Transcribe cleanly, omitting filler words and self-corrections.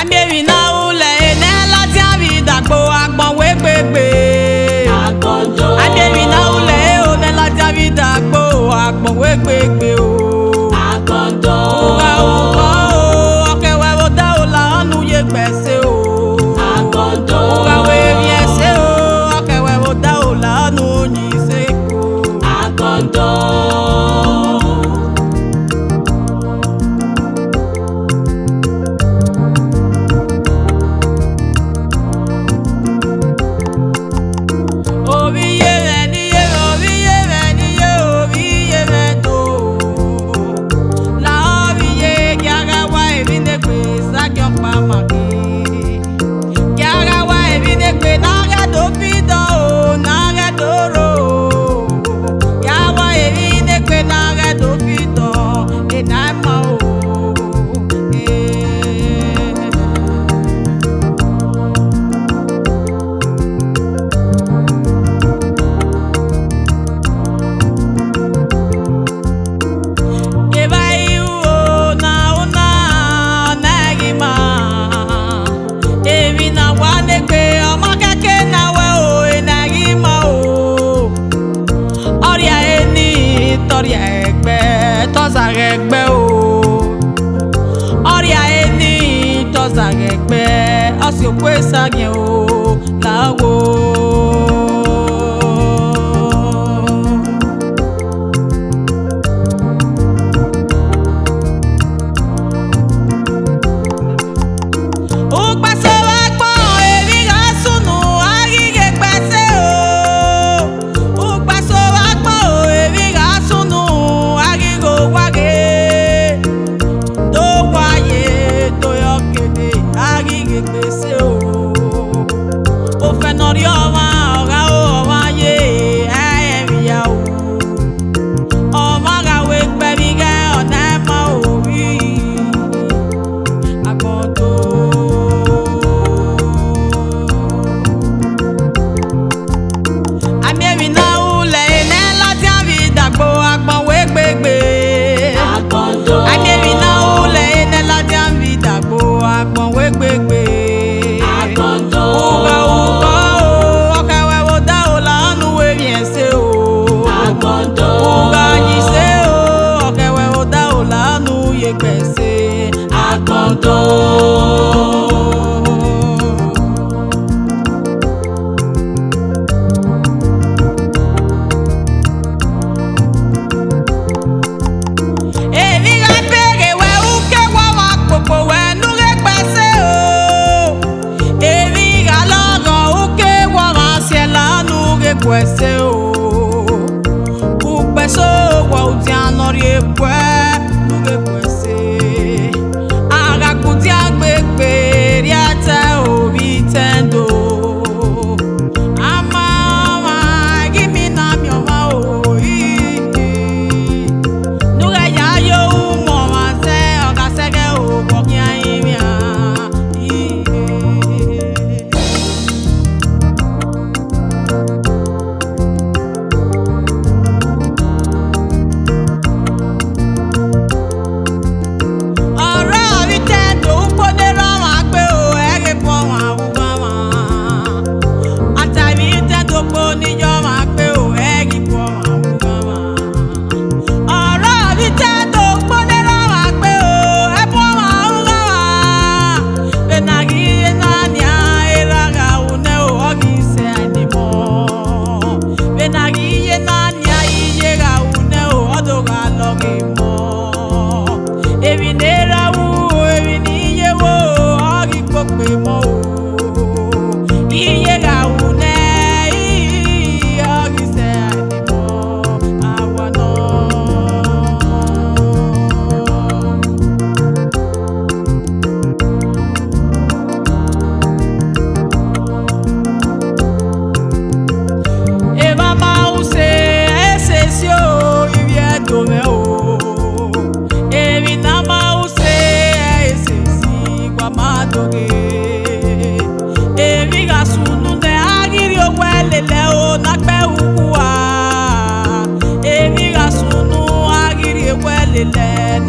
Amiri na ule ene lati avida gbo agbon we gbegbe. Agbọ̀ndọ̀. Amiri na ule ene lati avida gbo agbon we gbegbe o. Agbọ̀ndọ̀. Uga uga o, okewe wo da o la anu ye gbese o. Agbọ̀ndọ̀. Uga we mi ese o, okewe wo da o la anu yin se ko. Agbọ̀ndọ̀. Ẹgbẹ́ o ọrịa eni tọzara ẹgbẹ́ ọsì òkú ìsàgẹ̀ o láwo. Kwese o ukpeso wa uti anori ekwe nuge kwese aga kuti agbegbe riata obi tendo ama give me na mi oma o nuge ya yo mo ma se oga sege o boki ayimia lele